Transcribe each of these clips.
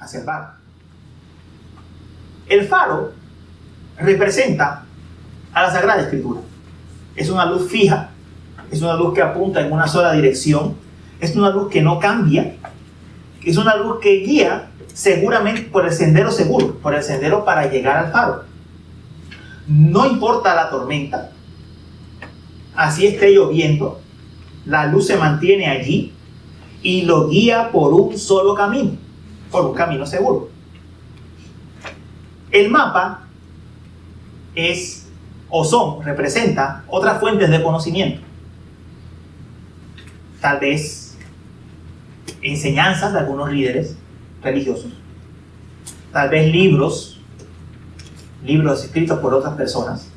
hacia el faro. El faro representa a la Sagrada Escritura. Es una luz fija, es una luz que apunta en una sola dirección, es una luz que no cambia, es una luz que guía seguramente por el sendero seguro, por el sendero para llegar al faro. No importa la tormenta, así esté lloviendo, la luz se mantiene allí y lo guía por un solo camino, por un camino seguro. El mapa representa otras fuentes de conocimiento. Tal vez enseñanzas de algunos líderes religiosos, tal vez libros escritos por otras personas,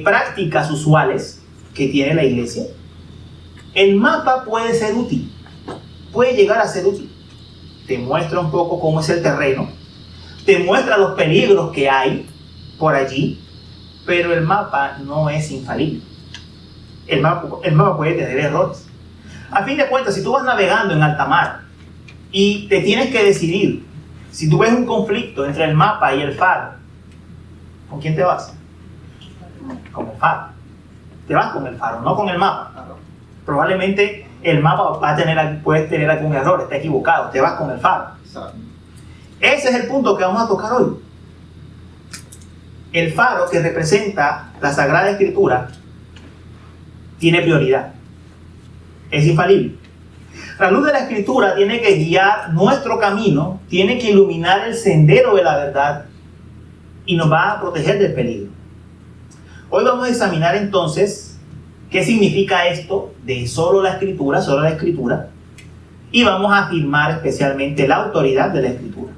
prácticas usuales que tiene la iglesia. El mapa puede ser útil, puede llegar a ser útil. Te muestra un poco cómo es el terreno, te muestra los peligros que hay por allí, pero el mapa no es infalible. El mapa puede tener errores. A fin de cuentas, si tú vas navegando en alta mar y te tienes que decidir, si tú ves un conflicto entre el mapa y el faro, ¿con quién te vas? Con el faro. Te vas con el faro, no con el mapa. Probablemente el mapa puede tener algún error, está equivocado, te vas con el faro. Ese es el punto que vamos a tocar hoy. El faro, que representa la Sagrada Escritura, tiene prioridad. Es infalible. La luz de la Escritura tiene que guiar nuestro camino, tiene que iluminar el sendero de la verdad y nos va a proteger del peligro. Hoy vamos a examinar entonces qué significa esto de solo la Escritura, y vamos a afirmar especialmente la autoridad de la Escritura.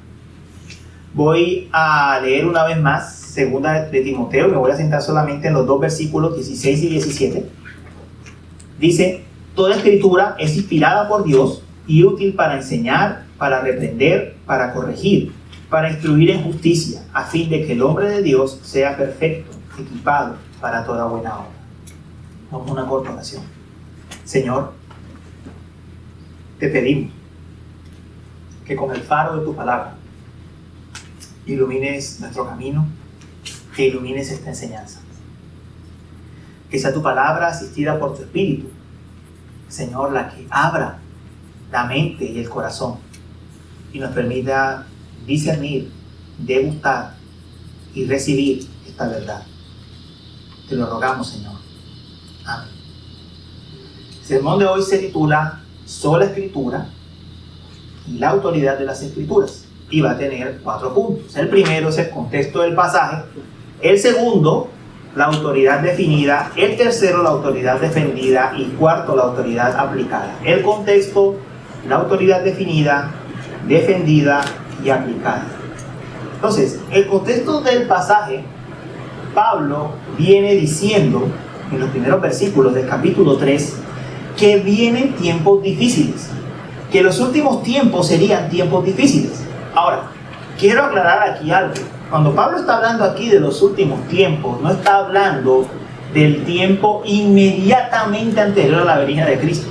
Voy a leer una vez más segunda de Timoteo, me voy a centrar solamente en los dos versículos 16 y 17. Dice: toda Escritura es inspirada por Dios y útil para enseñar, para reprender, para corregir, para instruir en justicia, a fin de que el hombre de Dios sea perfecto, equipado para toda buena obra. Vamos a una corta oración. Señor, te pedimos que con el faro de tu palabra ilumines nuestro camino, que ilumines esta enseñanza. Que sea tu palabra asistida por tu Espíritu, Señor, la que abra la mente y el corazón y nos permita discernir, degustar y recibir esta verdad. Te lo rogamos, Señor. Amén. El sermón de hoy se titula Sola Escritura y la autoridad de las Escrituras, y va a tener 4 puntos. El primero es el contexto del pasaje, el segundo, la autoridad definida, el tercero, la autoridad defendida, y cuarto, la autoridad aplicada. El contexto, la autoridad definida, defendida y aplicada. Entonces, el contexto del pasaje, Pablo viene diciendo en los primeros versículos del capítulo 3 que vienen tiempos difíciles, que los últimos tiempos serían tiempos difíciles. Ahora, quiero aclarar aquí algo. Cuando Pablo está hablando aquí de los últimos tiempos, no está hablando del tiempo inmediatamente anterior a la venida de Cristo.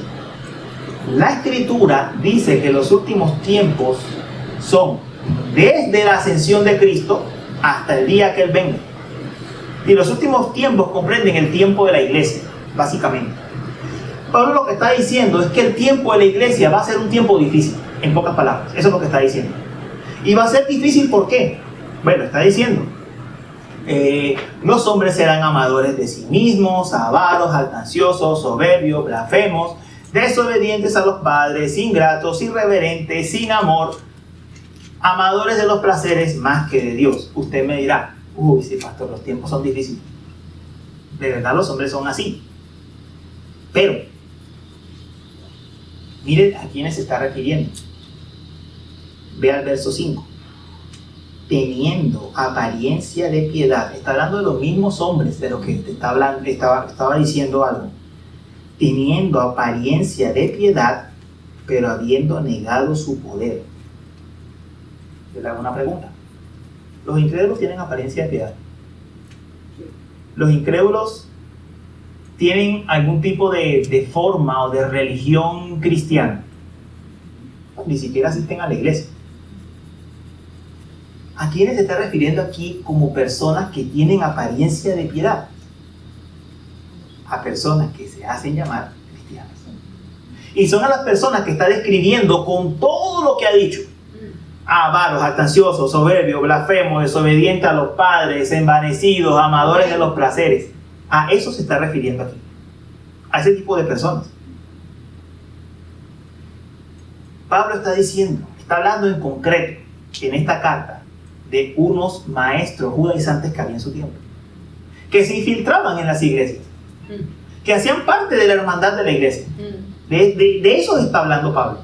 La Escritura dice que los últimos tiempos son desde la ascensión de Cristo hasta el día que Él venga. Y los últimos tiempos comprenden el tiempo de la iglesia, básicamente. Pablo lo que está diciendo es que el tiempo de la iglesia va a ser un tiempo difícil, en pocas palabras. Eso es lo que está diciendo. Y va a ser difícil, ¿por qué? Bueno, está diciendo, los hombres serán amadores de sí mismos, avaros, altanciosos, soberbios, blasfemos, desobedientes a los padres, ingratos, irreverentes, sin amor, amadores de los placeres más que de Dios. Usted me dirá, uy, sí, pastor, los tiempos son difíciles. De verdad, los hombres son así. Pero, miren a quiénes se está refiriendo. Ve al verso 5. Teniendo apariencia de piedad. Está hablando de los mismos hombres de los que estaba diciendo algo. Teniendo apariencia de piedad, pero habiendo negado su poder. Yo le hago una pregunta. ¿Los incrédulos tienen apariencia de piedad? ¿Los incrédulos tienen algún tipo de forma o de religión cristiana? Ni siquiera asisten a la iglesia. ¿A quiénes se está refiriendo aquí como personas que tienen apariencia de piedad? A personas que se hacen llamar cristianas. Y son a las personas que está describiendo con todo lo que ha dicho. Avaros, jactanciosos, soberbios, blasfemos, desobedientes a los padres, envanecidos, amadores de los placeres. A eso se está refiriendo aquí. A ese tipo de personas. Pablo está diciendo, está hablando en concreto en esta carta de unos maestros judaizantes que había en su tiempo, que se infiltraban en las iglesias, que hacían parte de la hermandad de la iglesia. De eso está hablando Pablo.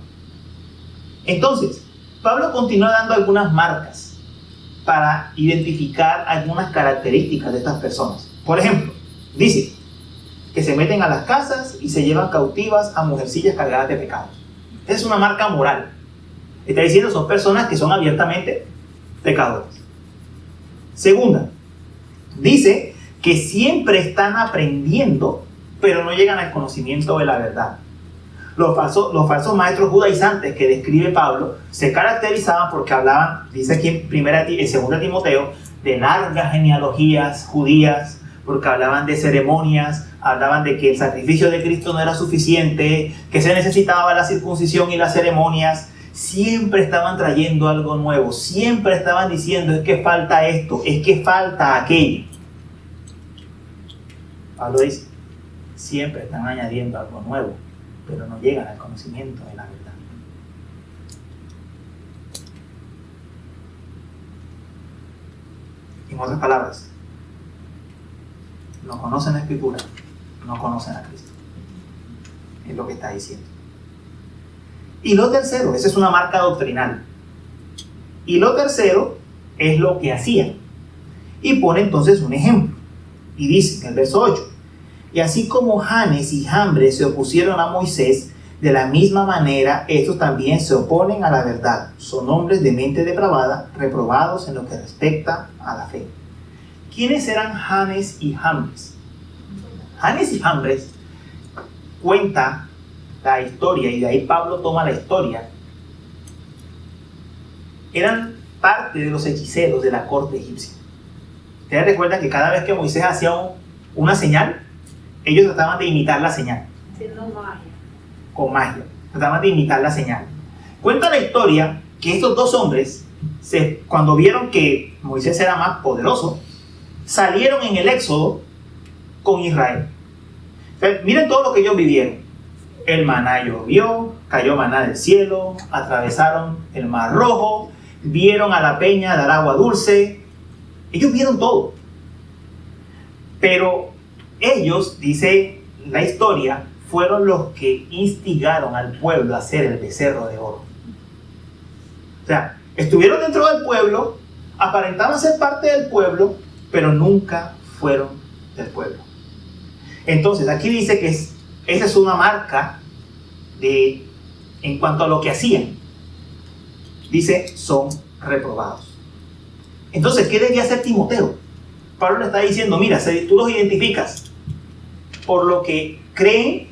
Entonces, Pablo continúa dando algunas marcas para identificar algunas características de estas personas. Por ejemplo, dice que se meten a las casas y se llevan cautivas a mujercillas cargadas de pecados. Esa es una marca moral. Está diciendo son personas que son abiertamente pecadores. Segunda, dice que siempre están aprendiendo, pero no llegan al conocimiento de la verdad. Los falsos maestros judaizantes que describe Pablo se caracterizaban porque hablaban, dice aquí en 2 Timoteo, de largas genealogías judías, porque hablaban de ceremonias, hablaban de que el sacrificio de Cristo no era suficiente, que se necesitaba la circuncisión y las ceremonias. Siempre estaban trayendo algo nuevo, siempre estaban diciendo es que falta esto, es que falta aquello. Pablo dice, siempre están añadiendo algo nuevo, pero no llegan al conocimiento de la verdad. En otras palabras, no conocen la Escritura, no conocen a Cristo. Es lo que está diciendo. Y lo tercero, esa es una marca doctrinal. Y lo tercero es lo que hacían. Y pone entonces un ejemplo. Y dice en el verso 8, y así como Janes y Jambres se opusieron a Moisés, de la misma manera estos también se oponen a la verdad. Son hombres de mente depravada, reprobados en lo que respecta a la fe. ¿Quiénes eran Janes y Jambres? Janes y Jambres cuenta la historia, y de ahí Pablo toma la historia. Eran parte de los hechiceros de la corte egipcia. Ustedes recuerdan que cada vez que Moisés hacía una señal, ellos trataban de imitar la señal. Con magia. Trataban de imitar la señal. Cuenta la historia que estos dos hombres, cuando vieron que Moisés era más poderoso, salieron en el éxodo con Israel. Entonces, miren todo lo que ellos vivieron. El maná llovió, cayó maná del cielo, atravesaron el mar rojo, vieron a la peña dar agua dulce. Ellos vieron todo. Pero ellos, dice la historia, fueron los que instigaron al pueblo a hacer el becerro de oro. O sea, estuvieron dentro del pueblo, aparentaban ser parte del pueblo, pero nunca fueron del pueblo. Entonces, aquí dice que esa es una marca en cuanto a lo que hacían. Dice, son reprobados. Entonces, ¿qué debía hacer Timoteo? Pablo le está diciendo, mira, tú los identificas por lo que creen,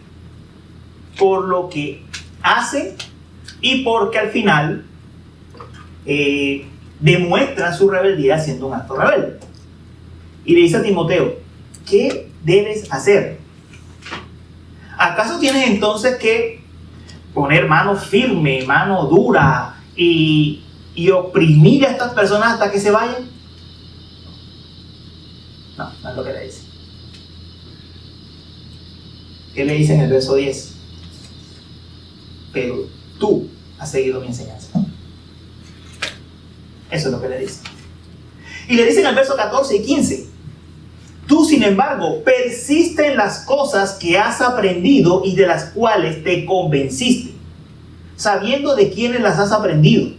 por lo que hacen y porque al final demuestran su rebeldía siendo un acto rebelde. Y le dice a Timoteo, ¿qué debes hacer? ¿Acaso tienes entonces que poner mano firme, mano dura y oprimir a estas personas hasta que se vayan? No, no es lo que le dice. ¿Qué le dice en el verso 10? Pero tú has seguido mi enseñanza. Eso es lo que le dice. Y le dice en el verso 14 y 15, tú, sin embargo, persiste en las cosas que has aprendido y de las cuales te convenciste, sabiendo de quiénes las has aprendido.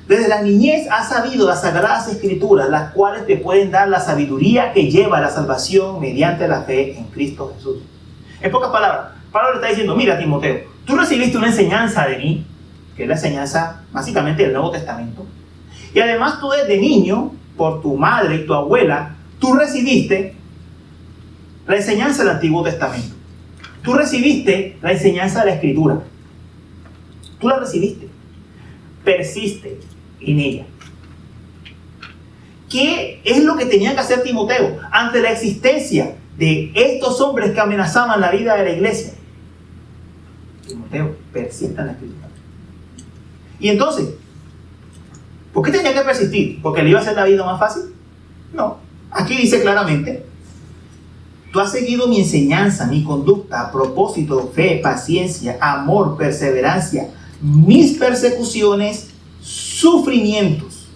Desde la niñez has sabido las sagradas escrituras, las cuales te pueden dar la sabiduría que lleva a la salvación mediante la fe en Cristo Jesús. En pocas palabras, Pablo le está diciendo, mira Timoteo, tú recibiste una enseñanza de mí, que es la enseñanza básicamente del Nuevo Testamento, y además tú desde niño, por tu madre y tu abuela, tú recibiste la enseñanza del Antiguo Testamento. Tú recibiste la enseñanza de la Escritura. Tú la recibiste. Persiste en ella. ¿qué es lo que tenía que hacer Timoteo ante la existencia de estos hombres que amenazaban la vida de la iglesia? Timoteo, persista en la Escritura. Y entonces, ¿por qué tenía que persistir? ¿Porque le iba a hacer la vida más fácil? No. Aquí dice claramente: tú has seguido mi enseñanza, mi conducta, propósito, fe, paciencia, amor, perseverancia, mis persecuciones, sufrimientos.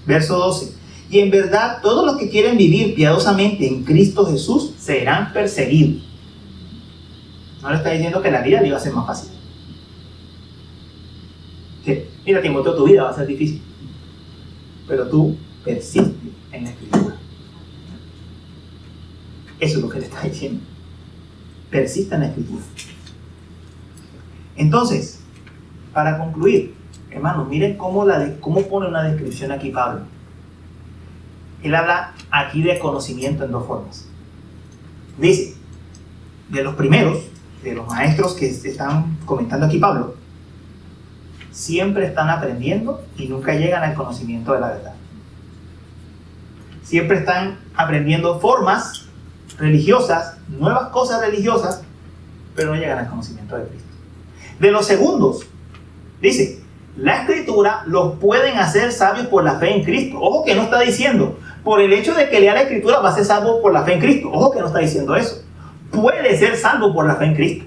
Verso 12. Y en verdad, todos los que quieren vivir piadosamente en Cristo Jesús serán perseguidos. No le está diciendo que la vida le iba a ser más fácil. Que, mira, Timoteo, tu vida va a ser difícil, pero tú persiste en la Escritura. Eso es lo que le está diciendo. Persista en la Escritura. Entonces, para concluir, hermanos, miren cómo pone una descripción aquí Pablo. Él habla aquí de conocimiento en dos formas. Dice, de los primeros, de los maestros que están comentando aquí Pablo, siempre están aprendiendo y nunca llegan al conocimiento de la verdad. Siempre están aprendiendo formas religiosas, nuevas cosas religiosas, pero no llegan al conocimiento de Cristo. De los segundos, dice, la Escritura los pueden hacer sabios por la fe en Cristo. Ojo que no está diciendo, por el hecho de que lea la Escritura va a ser salvo por la fe en Cristo. Ojo que no está diciendo eso. Puede ser salvo por la fe en Cristo.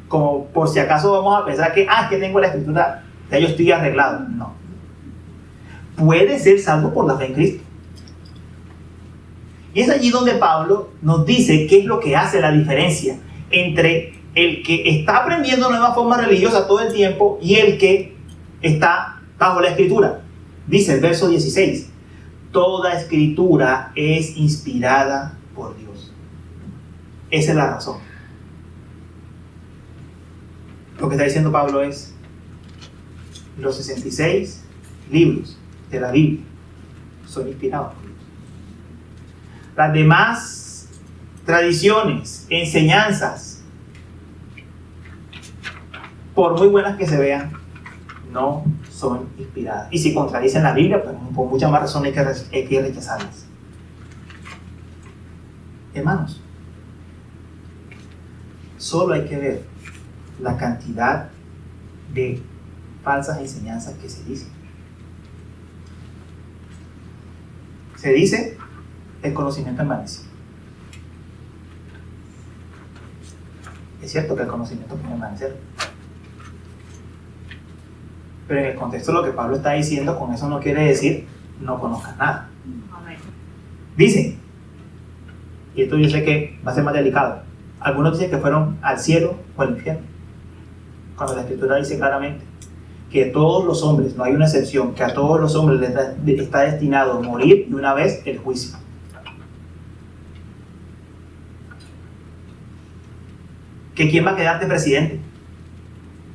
Como por si acaso vamos a pensar que, es que tengo la Escritura, ya yo estoy arreglado. No. Puede ser salvo por la fe en Cristo. Y es allí donde Pablo nos dice qué es lo que hace la diferencia entre el que está aprendiendo nuevas formas religiosas todo el tiempo y el que está bajo la Escritura. Dice el verso 16: toda Escritura es inspirada por Dios. Esa es la razón. Lo que está diciendo Pablo es: los 66 libros de la Biblia son inspirados por Dios. Las demás tradiciones, enseñanzas, por muy buenas que se vean, no son inspiradas. Y si contradicen la Biblia, pues por mucha más razón hay que rechazarlas. Hermanos, solo hay que ver la cantidad de falsas enseñanzas que se dicen. Se dice: el conocimiento envanece. Es cierto que el conocimiento puede envanecer, pero en el contexto de lo que Pablo está diciendo, con eso no quiere decir no conozcas nada. Dicen, y esto yo sé que va a ser más delicado, algunos dicen que fueron al cielo o al infierno, cuando la Escritura dice claramente que todos los hombres, no hay una excepción, que a todos los hombres les está destinado a morir y una vez el juicio. ¿Que quién va a quedarte presidente?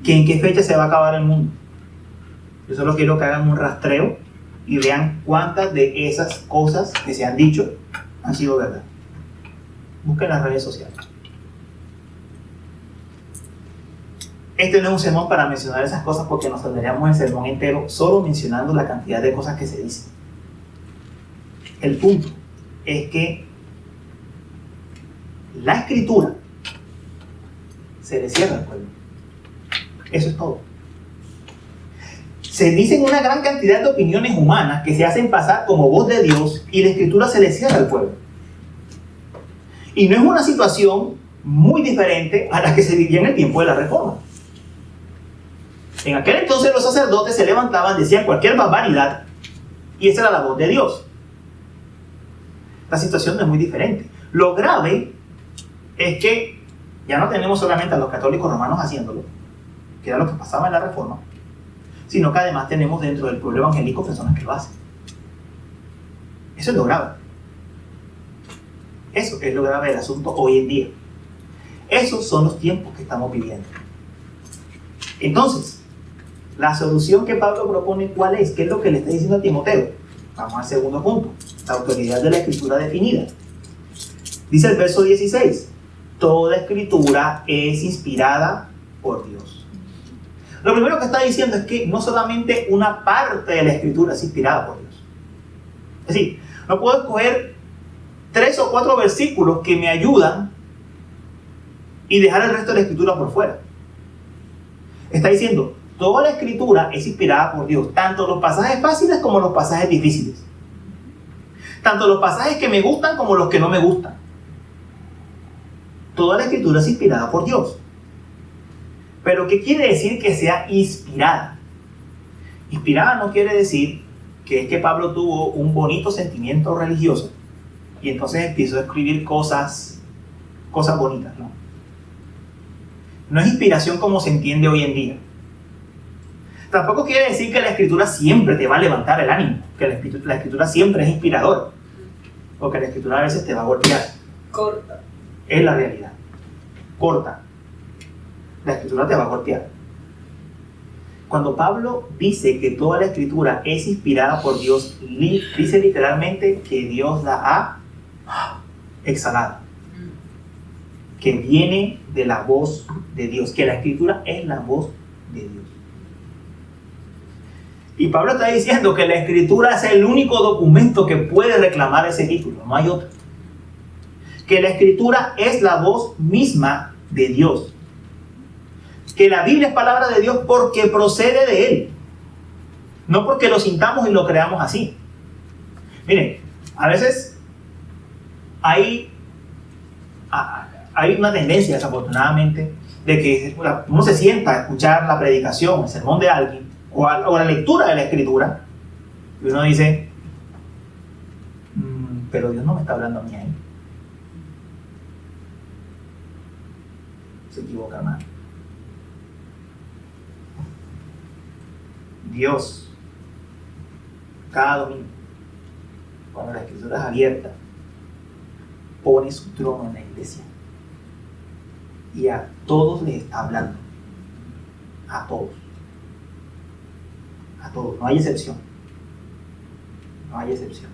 ¿Que en qué fecha se va a acabar el mundo? Yo solo quiero que hagan un rastreo y vean cuántas de esas cosas que se han dicho han sido verdad. Busquen las redes sociales. Este no es un sermón para mencionar esas cosas, porque nos tendríamos el sermón entero solo mencionando la cantidad de cosas que se dicen. El punto es que la Escritura se le cierra al pueblo. Eso es todo. Se dicen una gran cantidad de opiniones humanas que se hacen pasar como voz de Dios y la Escritura se le cierra al pueblo. Y no es una situación muy diferente a la que se vivía en el tiempo de la Reforma. En aquel entonces los sacerdotes se levantaban, decían cualquier barbaridad y esa era la voz de Dios. La situación no es muy diferente. Lo grave es que ya no tenemos solamente a los católicos romanos haciéndolo, que era lo que pasaba en la Reforma, sino que además tenemos dentro del pueblo evangélico personas que lo hacen. Eso es lo grave. Eso es lo grave del asunto hoy en día. Esos son los tiempos que estamos viviendo. Entonces, la solución que Pablo propone, ¿cuál es? ¿Qué es lo que le está diciendo a Timoteo? Vamos al segundo punto: la autoridad de la Escritura definida. Dice el verso 16: toda Escritura es inspirada por Dios. Lo primero que está diciendo es que no solamente una parte de la Escritura es inspirada por Dios. Es decir, no puedo escoger 3 o 4 versículos que me ayudan y dejar el resto de la escritura por fuera. Está diciendo, toda la escritura es inspirada por Dios, tanto los pasajes fáciles como los pasajes difíciles. Tanto los pasajes que me gustan como los que no me gustan. Toda la escritura es inspirada por Dios. Pero ¿qué quiere decir que sea inspirada? Inspirada no quiere decir que es que Pablo tuvo un bonito sentimiento religioso y entonces empezó a escribir cosas bonitas, ¿no? No es inspiración como se entiende hoy en día. Tampoco quiere decir que la escritura siempre te va a levantar el ánimo, que la escritura siempre es inspiradora, o que la escritura a veces te va a golpear. Corta. Es la realidad. Corta. La escritura te va a golpear. Cuando Pablo dice que toda la escritura es inspirada por Dios, dice literalmente que Dios la ha exhalado. Que viene de la voz de Dios, que la escritura es la voz de Dios. Y Pablo está diciendo que la escritura es el único documento que puede reclamar ese título, no hay otro. Que la escritura es la voz misma de Dios. Que la Biblia es palabra de Dios porque procede de Él. No porque lo sintamos y lo creamos así. Miren, a veces hay una tendencia, desafortunadamente, de que uno se sienta a escuchar la predicación, el sermón de alguien, o la lectura de la escritura, y uno dice, pero Dios no me está hablando a mí ahí. Se equivoca, hermano. Dios, cada domingo, cuando la escritura es abierta, pone su trono en la iglesia y a todos les está hablando. A todos. A todos. No hay excepción. No hay excepción.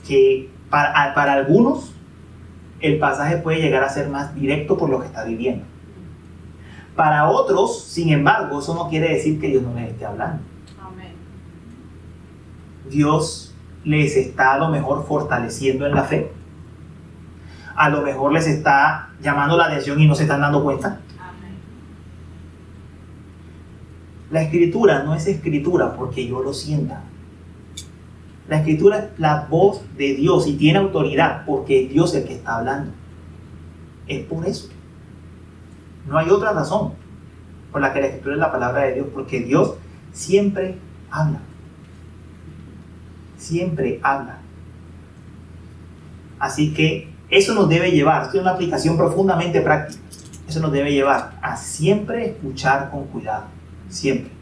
Que para algunos el pasaje puede llegar a ser más directo por lo que está viviendo. Para otros, sin embargo, eso no quiere decir que Dios no les esté hablando. Amén. Dios les está a lo mejor fortaleciendo en la fe. A lo mejor les está llamando la atención y no se están dando cuenta. Amén. La escritura no es escritura porque yo lo sienta. La escritura es la voz de Dios y tiene autoridad porque es Dios el que está hablando. Es por eso. No hay otra razón por la que la escritura es la palabra de Dios, porque Dios siempre habla. Siempre habla. Así que eso nos debe llevar, esto es una aplicación profundamente práctica, eso nos debe llevar a siempre escuchar con cuidado. Siempre.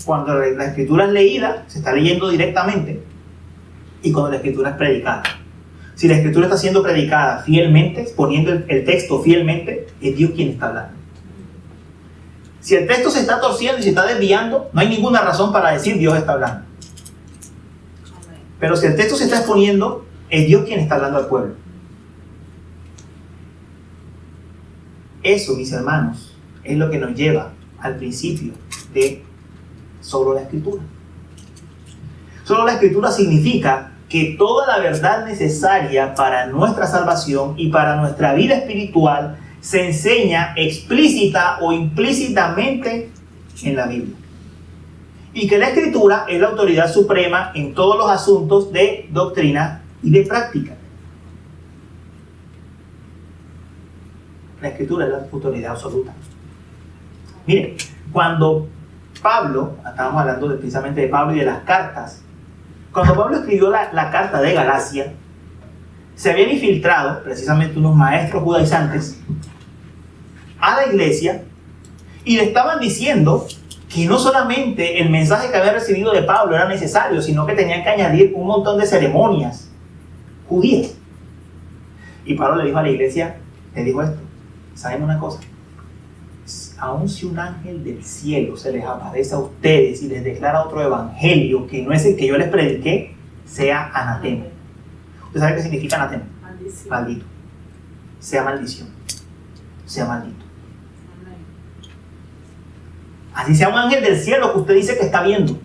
Cuando la escritura es leída, se está leyendo directamente, y cuando la escritura es predicada. Si la escritura está siendo predicada fielmente, poniendo el texto fielmente, es Dios quien está hablando. Si el texto se está torciendo y se está desviando, no hay ninguna razón para decir Dios está hablando. Pero si el texto se está exponiendo, es Dios quien está hablando al pueblo. Eso, mis hermanos, es lo que nos lleva al principio de solo la escritura. Solo la escritura significa que toda la verdad necesaria para nuestra salvación y para nuestra vida espiritual se enseña explícita o implícitamente en la Biblia. Y que la escritura es la autoridad suprema en todos los asuntos de doctrina y de práctica. La escritura es la autoridad absoluta. Miren, cuando Pablo, estábamos hablando precisamente de Pablo y de las cartas, cuando Pablo escribió la carta de Galacia, se habían infiltrado precisamente unos maestros judaizantes a la iglesia y le estaban diciendo que no solamente el mensaje que había recibido de Pablo era necesario, sino que tenían que añadir un montón de ceremonias judías. Y Pablo le dijo a la iglesia, le dijo esto: ¿saben una cosa? Aun si un ángel del cielo se les aparece a ustedes y les declara otro evangelio que no es el que yo les prediqué, sea anatema. ¿Usted sabe qué significa anatema? Maldición. Maldito. Sea maldición. Sea maldito. Así sea un ángel del cielo que usted dice que está viendo.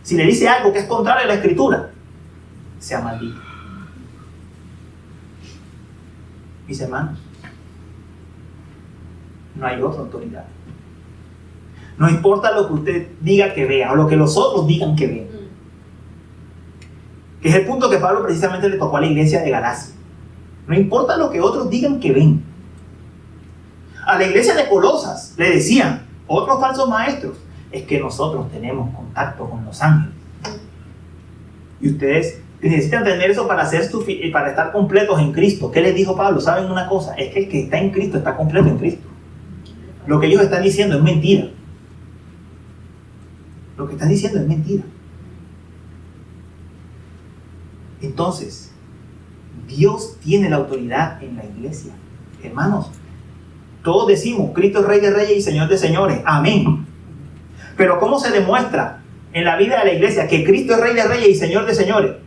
Si le dice algo que es contrario a la escritura, sea maldito. Mis hermanos, no hay otra autoridad. No importa lo que usted diga que vea o lo que los otros digan que vean. Que es el punto que Pablo precisamente le tocó a la iglesia de Galacia. No importa lo que otros digan que ven. A la iglesia de Colosas le decían otros falsos maestros, es que nosotros tenemos contacto con los ángeles. Y ustedes necesitan tener eso para estar completos en Cristo. ¿Qué les dijo Pablo? ¿Saben una cosa? Es que el que está en Cristo está completo en Cristo. Lo que ellos están diciendo es mentira. Lo que están diciendo es mentira. Entonces, Dios tiene la autoridad en la iglesia. Hermanos, todos decimos, Cristo es Rey de Reyes y Señor de Señores. Amén. Pero ¿cómo se demuestra en la vida de la iglesia que Cristo es Rey de Reyes y Señor de Señores?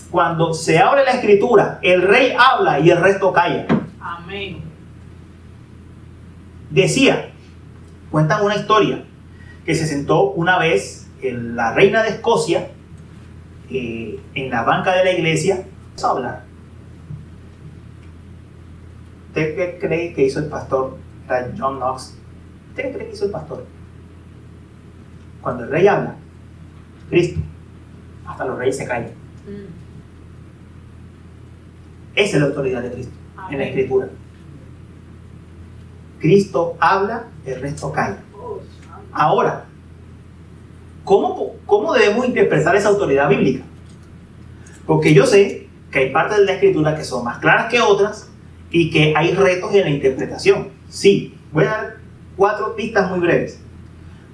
Cuando se abre la Escritura, el Rey habla y el resto calla. Amén. Decía, cuentan una historia, que se sentó una vez la reina de Escocia en la banca de la iglesia a hablar. ¿Usted qué cree que hizo el pastor John Knox? ¿Usted qué cree que hizo el pastor? Cuando el rey habla, Cristo, hasta los reyes se callan. Esa es la autoridad de Cristo. Amén. En la Escritura. Cristo habla, el resto calla. Ahora, ¿cómo debemos interpretar esa autoridad bíblica? Porque yo sé que hay partes de la Escritura que son más claras que otras y que hay retos en la interpretación. Sí, voy a dar 4 pistas muy breves.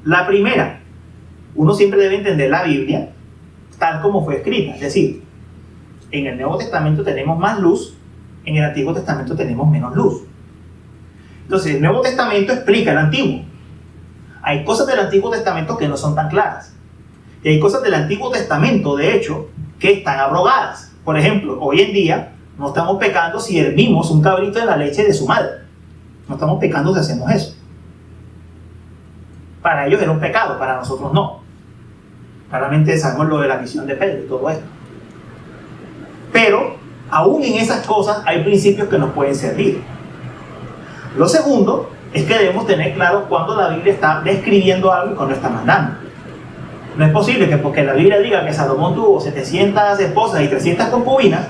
La primera, uno siempre debe entender la Biblia tal como fue escrita. Es decir, en el Nuevo Testamento tenemos más luz, en el Antiguo Testamento tenemos menos luz. Entonces, el Nuevo Testamento explica el Antiguo. Hay cosas del Antiguo Testamento que no son tan claras. Y hay cosas del Antiguo Testamento, de hecho, que están abrogadas. Por ejemplo, hoy en día no estamos pecando si hervimos un cabrito en la leche de su madre. No estamos pecando si hacemos eso. Para ellos era un pecado, para nosotros no. Claramente sabemos lo de la visión de Pedro y todo esto. Pero, aún en esas cosas hay principios que nos pueden servir. Lo segundo es que debemos tener claro cuando la Biblia está describiendo algo y cuando está mandando. No es posible que porque la Biblia diga que Salomón tuvo 700 esposas y 300 concubinas,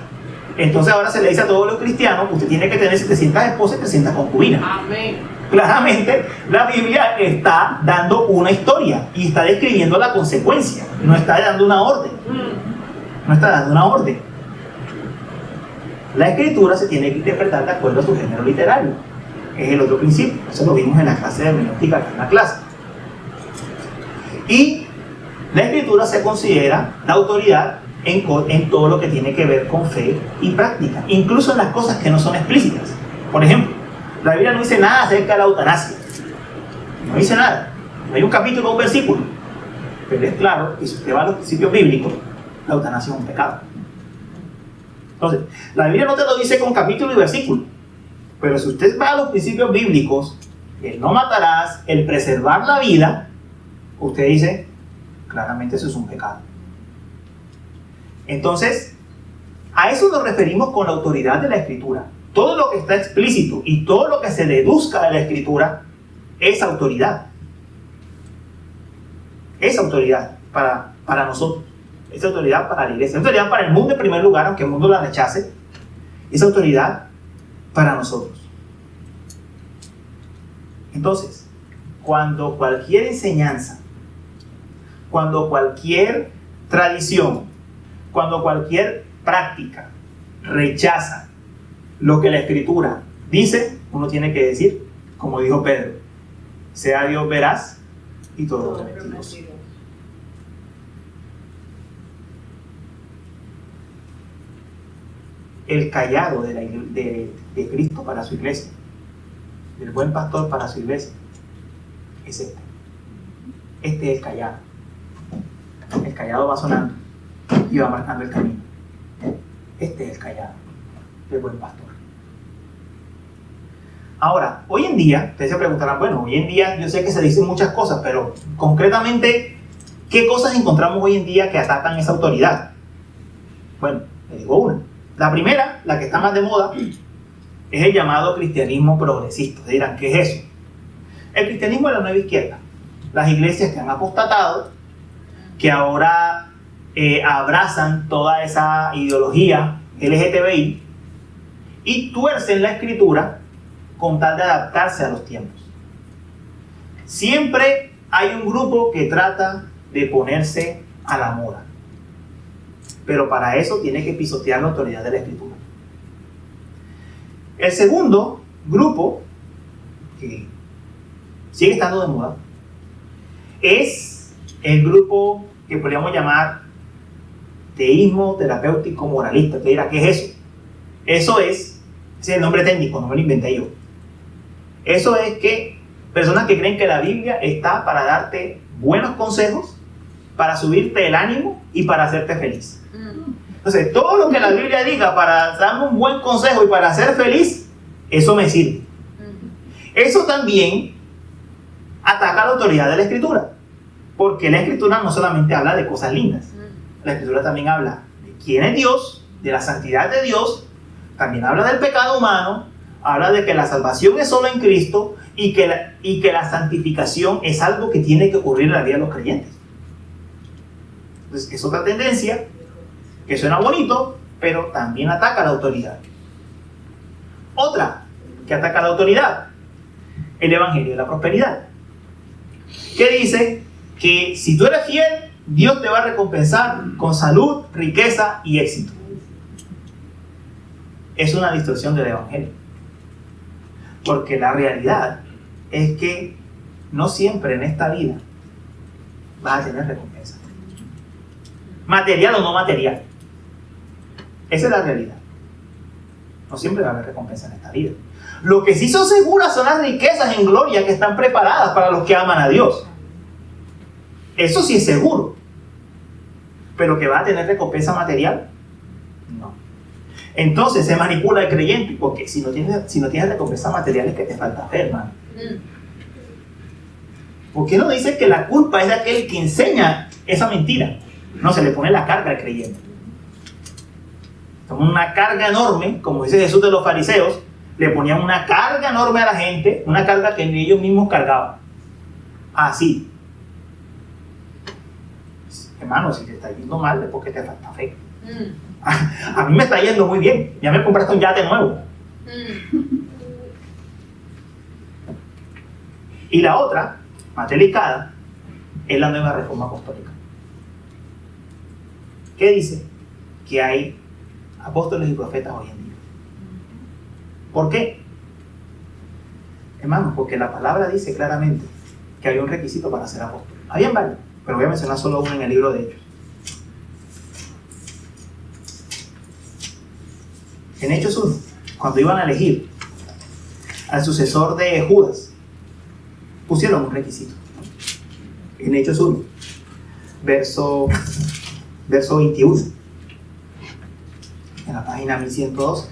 entonces ahora se le dice a todos los cristianos que usted tiene que tener 700 esposas y 300 concubinas. Amén. Claramente la Biblia está dando una historia y está describiendo la consecuencia, no está dando una orden. No está dando una orden. La Escritura se tiene que interpretar de acuerdo a su género literario. Es el otro principio. Eso lo vimos en la clase de hermenéutica, que es una clase. Y la Escritura se considera la autoridad en todo lo que tiene que ver con fe y práctica, incluso en las cosas que no son explícitas. Por ejemplo, la Biblia no dice nada acerca de la eutanasia. No dice nada. No hay un capítulo o un versículo. Pero es claro que si usted va a los principios bíblicos, la eutanasia es un pecado. Entonces, la Biblia no te lo dice con capítulo y versículo. Pero si usted va a los principios bíblicos, el no matarás, el preservar la vida, usted dice, claramente eso es un pecado. Entonces, a eso nos referimos con la autoridad de la Escritura. Todo lo que está explícito y todo lo que se deduzca de la Escritura es autoridad. Es autoridad para nosotros. Es autoridad para la iglesia. Es autoridad para el mundo en primer lugar, aunque el mundo la rechace. Es autoridad para nosotros. Entonces, cuando cualquier enseñanza, cuando cualquier tradición, cuando cualquier práctica rechaza lo que la Escritura dice, uno tiene que decir, como dijo Pedro, sea Dios veraz y todo lo mentiroso. El callado de Cristo para su iglesia, el buen pastor para su iglesia, es este. Este es el callado. El callado va sonando y va marcando el camino. Este es el callado, el buen pastor. Ahora, hoy en día, ustedes se preguntarán, bueno, hoy en día yo sé que se dicen muchas cosas, pero concretamente, ¿qué cosas encontramos hoy en día que atacan esa autoridad? Bueno, les digo una. La primera, la que está más de moda, es el llamado cristianismo progresista. Ustedes dirán, ¿qué es eso? El cristianismo de la nueva izquierda. Las iglesias que han apostatado, que ahora abrazan toda esa ideología LGTBI y tuercen la escritura con tal de adaptarse a los tiempos. Siempre hay un grupo que trata de ponerse a la moda, pero para eso tiene que pisotear la autoridad de la escritura. El segundo grupo, que sigue estando de moda, es el grupo que podríamos llamar teísmo terapéutico moralista. Te dirá, ¿qué es eso? Ese es el nombre técnico, no me lo inventé yo. Eso es que personas que creen que la Biblia está para darte buenos consejos, para subirte el ánimo y para hacerte feliz. Entonces, todo lo que la Biblia diga para darme un buen consejo y para ser feliz, eso me sirve. Eso también ataca la autoridad de la Escritura, porque la Escritura no solamente habla de cosas lindas, la Escritura también habla de quién es Dios, de la santidad de Dios, también habla del pecado humano, habla de que la salvación es solo en Cristo y que la santificación es algo que tiene que ocurrir en la vida de los creyentes. Entonces, es otra tendencia que suena bonito, pero también ataca a la autoridad. Otra que ataca a la autoridad, el Evangelio de la Prosperidad, que dice que si tú eres fiel, Dios te va a recompensar con salud, riqueza y éxito. Es una distorsión del Evangelio, porque la realidad es que no siempre en esta vida vas a tener recompensa, material o no material. Esa es la realidad. No siempre va a haber recompensa en esta vida. Lo que sí son seguras son las riquezas en gloria que están preparadas para los que aman a Dios. Eso sí es seguro. Pero que va a tener recompensa material, no. Entonces se manipula el creyente, porque si no tienes recompensa material es que te falta fe, hermano. ¿Por qué no dice que la culpa es de aquel que enseña esa mentira? No, se le pone la carga al creyente. Toma una carga enorme, como dice Jesús de los fariseos, le ponían una carga enorme a la gente, una carga que ellos mismos cargaban. Así. Hermano, si te está yendo mal es porque te falta fe. A mí me está yendo muy bien. Ya me compraste un yate nuevo. Y la otra, más delicada, es la nueva reforma apostólica. ¿Qué dice? Que hay apóstoles y profetas hoy en día. ¿Por qué? Hermanos, porque la palabra dice claramente que había un requisito para ser apóstol. Habían varios, pero voy a mencionar solo uno en el libro de Hechos. En Hechos 1, cuando iban a elegir al sucesor de Judas, pusieron un requisito. En Hechos 1, verso 21, en la página 1112.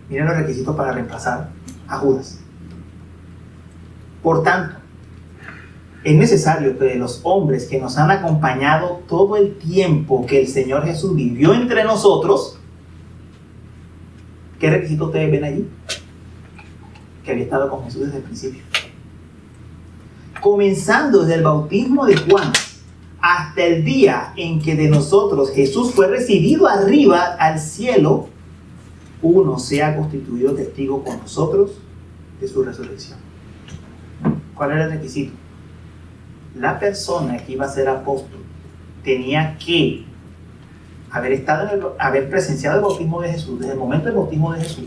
Miren los requisitos para reemplazar a Judas. Por tanto, es necesario que de los hombres que nos han acompañado todo el tiempo que el Señor Jesús vivió entre nosotros, ¿qué requisitos ustedes ven allí? Que había estado con Jesús desde el principio. Comenzando desde el bautismo de Juan hasta el día en que de nosotros Jesús fue recibido arriba al cielo, uno se ha constituido testigo con nosotros de su resurrección. ¿Cuál era el requisito? La persona que iba a ser apóstol tenía que haber presenciado el bautismo de Jesús, desde el momento del bautismo de Jesús.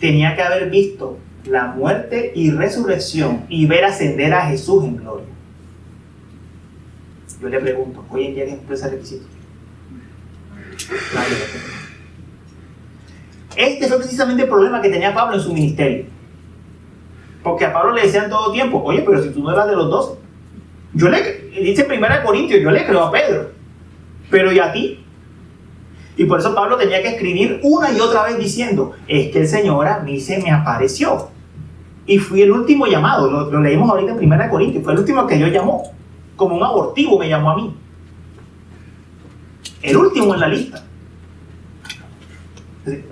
Tenía que haber visto la muerte y resurrección y ver ascender a Jesús en gloria. Yo le pregunto, ¿hoy en día quién cumple ese requisito? Nadie. Este fue precisamente el problema que tenía Pablo en su ministerio. Porque a Pablo le decían todo tiempo, oye, pero si tú no eras de los 12. Dice en 1 Corintios, yo le creo a Pedro, pero ¿y a ti? Y por eso Pablo tenía que escribir una y otra vez diciendo, es que el Señor a mí se me apareció. Y fui el último llamado, lo leímos ahorita en 1 Corintios, fue el último que Dios llamó. Como un abortivo me llamó a mí. El último en la lista.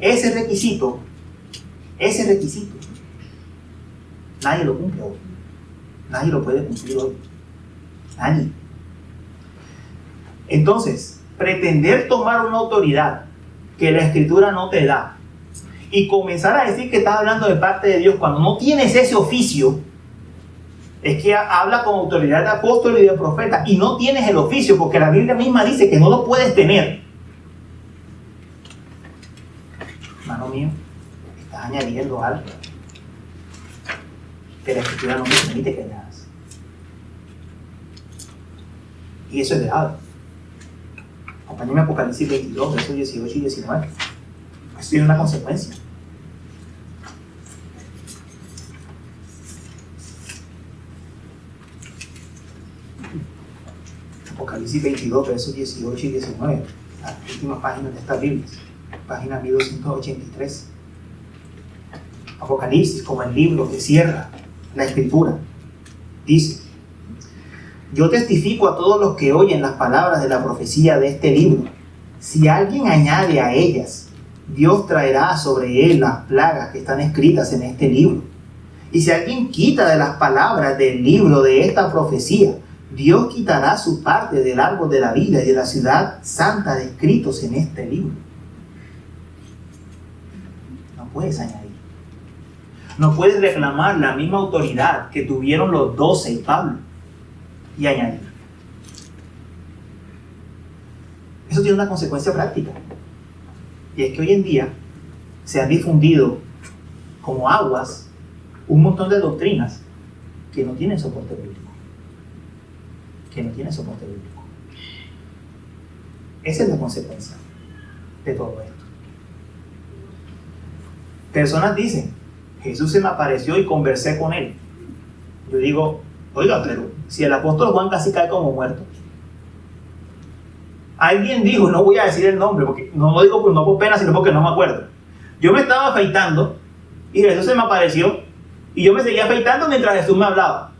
Ese requisito, nadie lo cumple hoy. Nadie lo puede cumplir hoy. Nadie. Entonces, pretender tomar una autoridad que la Escritura no te da y comenzar a decir que estás hablando de parte de Dios cuando no tienes ese oficio, es que habla con autoridad de apóstol y de profeta y no tienes el oficio porque la Biblia misma dice que no lo puedes tener. Hermano mío, estás añadiendo algo que la Escritura no te permite que añadas. Y eso es grave. Acompáñame a Apocalipsis 22, versos 18 y 19. Esto tiene una consecuencia. Apocalipsis 22, versos 18 y 19. Las últimas páginas de estas Biblias. Página 1283. Apocalipsis, como el libro que cierra la Escritura, dice: yo testifico a todos los que oyen las palabras de la profecía de este libro. Si alguien añade a ellas, Dios traerá sobre él las plagas que están escritas en este libro. Y si alguien quita de las palabras del libro de esta profecía, Dios quitará su parte del árbol de la vida y de la ciudad santa descritos en este libro. No puedes añadir. No puedes reclamar la misma autoridad que tuvieron los 12 y Pablo y añadir. Eso tiene una consecuencia práctica. Y es que hoy en día se han difundido como aguas un montón de doctrinas que no tienen soporte bíblico. Esa es la consecuencia de todo esto. Personas dicen, Jesús se me apareció y conversé con él. Yo digo, oiga, pero si el apóstol Juan casi cae como muerto. Alguien dijo, no voy a decir el nombre, porque no lo digo no por pena, sino porque no me acuerdo. Yo me estaba afeitando y Jesús se me apareció y yo me seguía afeitando mientras Jesús me hablaba.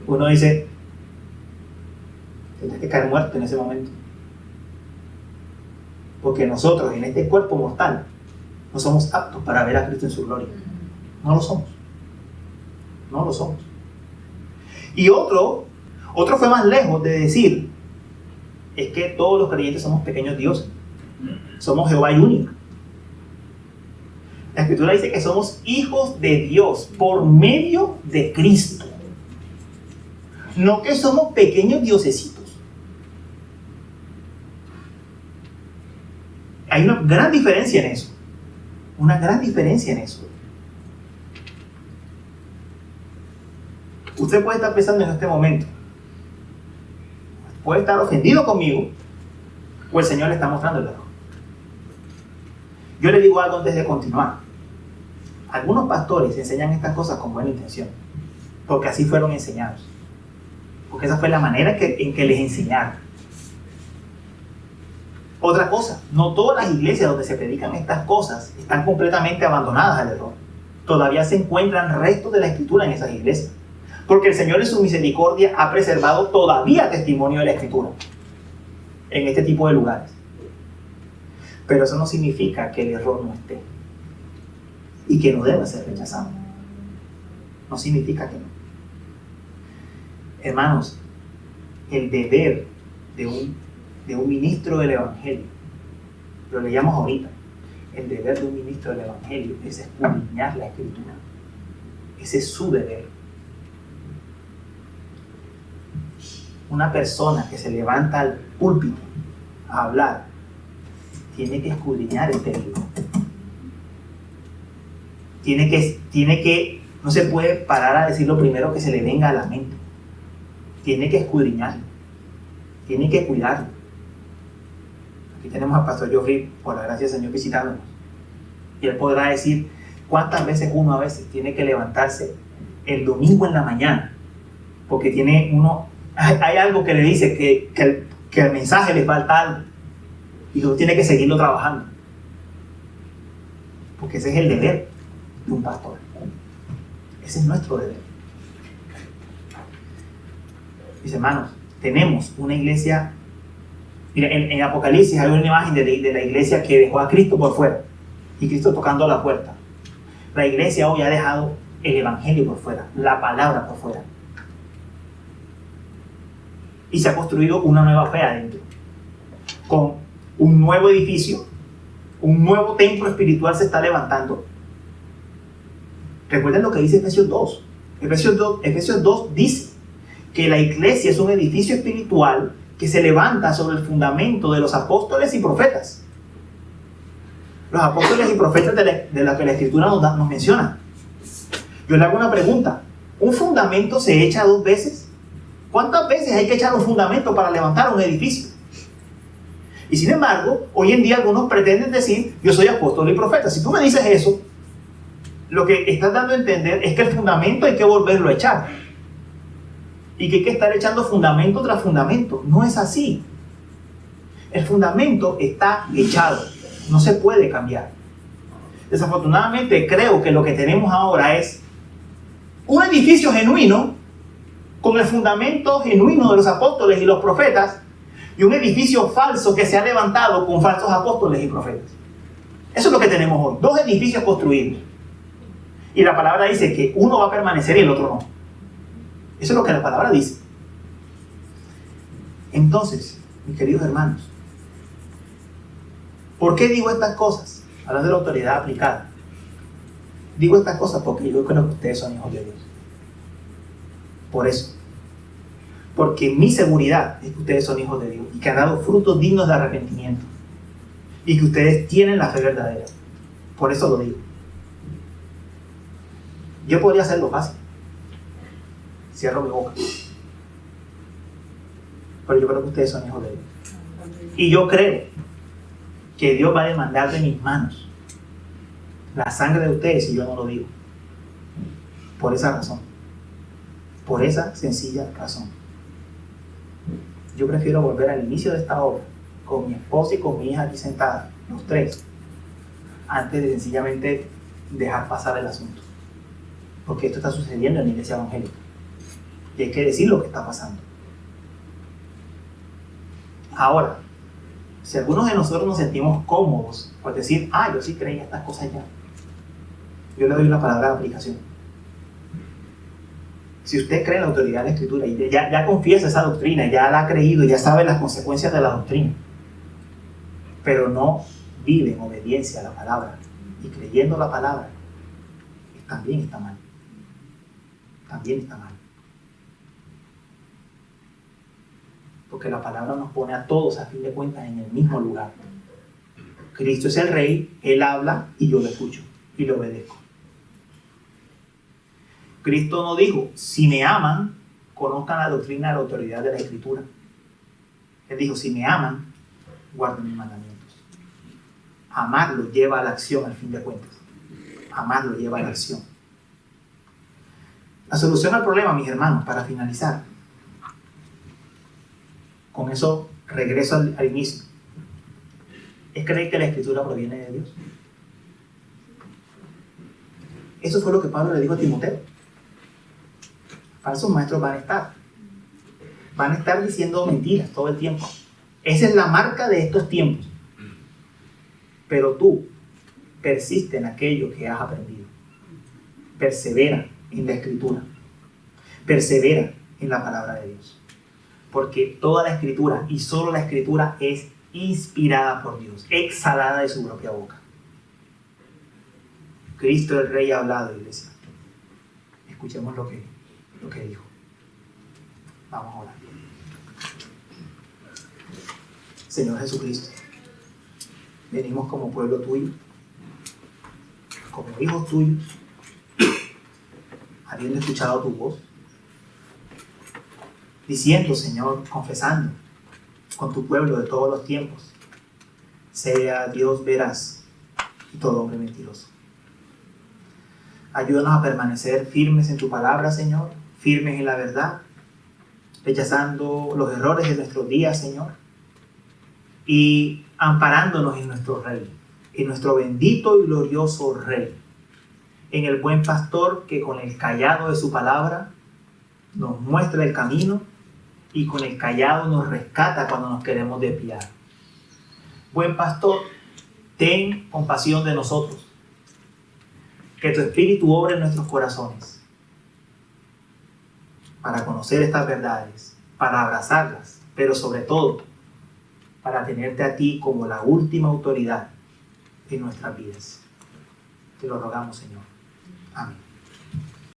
Uno dice, tienes que caer muerto en ese momento. Porque nosotros en este cuerpo mortal no somos aptos para ver a Cristo en su gloria. No lo somos. Y otro fue más lejos de decir, es que todos los creyentes somos pequeños dioses. Somos Jehová y único. La Escritura dice que somos hijos de Dios por medio de Cristo. No que somos pequeños diosesitos. Hay una gran diferencia en eso. Usted puede estar pensando en este momento, puede estar ofendido conmigo, o el Señor le está mostrando el error. Yo le digo algo antes de continuar. Algunos pastores enseñan estas cosas con buena intención, porque así fueron enseñados. Porque esa fue la manera en que les enseñaron. Otra cosa, no todas las iglesias donde se predican estas cosas están completamente abandonadas al error. Todavía se encuentran restos de la Escritura en esas iglesias. Porque el Señor en su misericordia ha preservado todavía testimonio de la Escritura en este tipo de lugares. Pero eso no significa que el error no esté y que no deba ser rechazado. No significa que no. Hermanos, el deber de un ministro del Evangelio, lo leíamos ahorita, el deber de un ministro del Evangelio es escudriñar la Escritura. Ese es su deber. Una persona que se levanta al púlpito a hablar tiene que escudriñar este libro. Tiene que, no se puede parar a decir lo primero que se le venga a la mente. Tiene que escudriñarlo. Tiene que cuidarlo. Aquí tenemos al pastor Geoffrey, por la gracia del Señor, visitándonos. Y él podrá decir cuántas veces uno a veces tiene que levantarse el domingo en la mañana, porque hay algo que le dice que el mensaje le falta algo. Y tú tienes que seguirlo trabajando. Porque ese es el deber de un pastor. Ese es nuestro deber. Mis hermanos, tenemos una iglesia. Mira, en Apocalipsis hay una imagen de la iglesia que dejó a Cristo por fuera. Y Cristo tocando la puerta. La iglesia hoy ha dejado el evangelio por fuera, la palabra por fuera. Y se ha construido una nueva fe adentro. Con un nuevo edificio, un nuevo templo espiritual se está levantando. Recuerden lo que dice Efesios 2. Efesios 2 dice que la iglesia es un edificio espiritual que se levanta sobre el fundamento de los apóstoles y profetas. Los apóstoles y profetas de la que la Escritura nos menciona. Yo le hago una pregunta. ¿Un fundamento se echa 2 veces? ¿Cuántas veces hay que echar un fundamento para levantar un edificio? Y sin embargo, hoy en día algunos pretenden decir, yo soy apóstol y profeta. Si tú me dices eso, lo que estás dando a entender es que el fundamento hay que volverlo a echar. Y que hay que estar echando fundamento tras fundamento. No es así. El fundamento está echado. No se puede cambiar. Desafortunadamente creo que lo que tenemos ahora es un edificio genuino con el fundamento genuino de los apóstoles y los profetas y un edificio falso que se ha levantado con falsos apóstoles y profetas. Eso es lo que tenemos hoy. 2 edificios construidos. Y la palabra dice que uno va a permanecer y el otro no. Eso es lo que la palabra dice. Entonces, mis queridos hermanos, ¿por qué digo estas cosas? Hablando de la autoridad aplicada. Digo estas cosas porque yo creo que ustedes son hijos de Dios. Por eso. Porque mi seguridad es que ustedes son hijos de Dios y que han dado frutos dignos de arrepentimiento. Y que ustedes tienen la fe verdadera. Por eso lo digo. Yo podría hacerlo fácil. Cierro mi boca. Pero yo creo que ustedes son hijos de Dios. Y yo creo que Dios va a demandar de mis manos la sangre de ustedes si yo no lo digo. Por esa razón. Por esa sencilla razón. Yo prefiero volver al inicio de esta obra con mi esposa y con mi hija aquí sentada, los 3, antes de sencillamente dejar pasar el asunto. Porque esto está sucediendo en la iglesia evangélica. Y hay que decir lo que está pasando. Ahora, si algunos de nosotros nos sentimos cómodos por decir, yo sí creía estas cosas ya, yo le doy una palabra de aplicación. Si usted cree en la autoridad de la Escritura y ya confiesa esa doctrina, ya la ha creído, ya sabe las consecuencias de la doctrina, pero no vive en obediencia a la palabra y creyendo la palabra, también está mal. También está mal. Porque la palabra nos pone a todos, a fin de cuentas, en el mismo lugar. Cristo es el Rey, Él habla y yo lo escucho y lo obedezco. Cristo no dijo, si me aman, conozcan la doctrina de la autoridad de la Escritura. Él dijo, si me aman, guarden mis mandamientos. Amarlo lleva a la acción, al fin de cuentas. Amarlo lleva a la acción. La solución al problema, mis hermanos, para finalizar, con eso regreso al inicio, es creer que la Escritura proviene de Dios. Eso fue lo que Pablo le dijo a Timoteo. Falsos maestros van a estar diciendo mentiras todo el tiempo. Esa es la marca de estos tiempos. Pero tú persiste en aquello que has aprendido. Persevera en la Escritura. Persevera en la palabra de Dios. Porque toda la Escritura y solo la Escritura es inspirada por Dios, exhalada de su propia boca. Cristo el Rey ha hablado, iglesia. Escuchemos lo que dijo. Vamos a orar. Señor Jesucristo, venimos como pueblo tuyo, como hijos tuyos, habiendo escuchado tu voz, diciendo, Señor, confesando con tu pueblo de todos los tiempos, sea Dios veraz y todo hombre mentiroso. Ayúdanos a permanecer firmes en tu palabra, Señor, firmes en la verdad, rechazando los errores de nuestros días, Señor, y amparándonos en nuestro Rey, en nuestro bendito y glorioso Rey, en el buen pastor que con el cayado de su palabra nos muestra el camino y con el cayado nos rescata cuando nos queremos desviar. Buen pastor, ten compasión de nosotros. Que tu Espíritu obre en nuestros corazones para conocer estas verdades, para abrazarlas, pero sobre todo para tenerte a ti como la última autoridad en nuestras vidas. Te lo rogamos, Señor. Amén.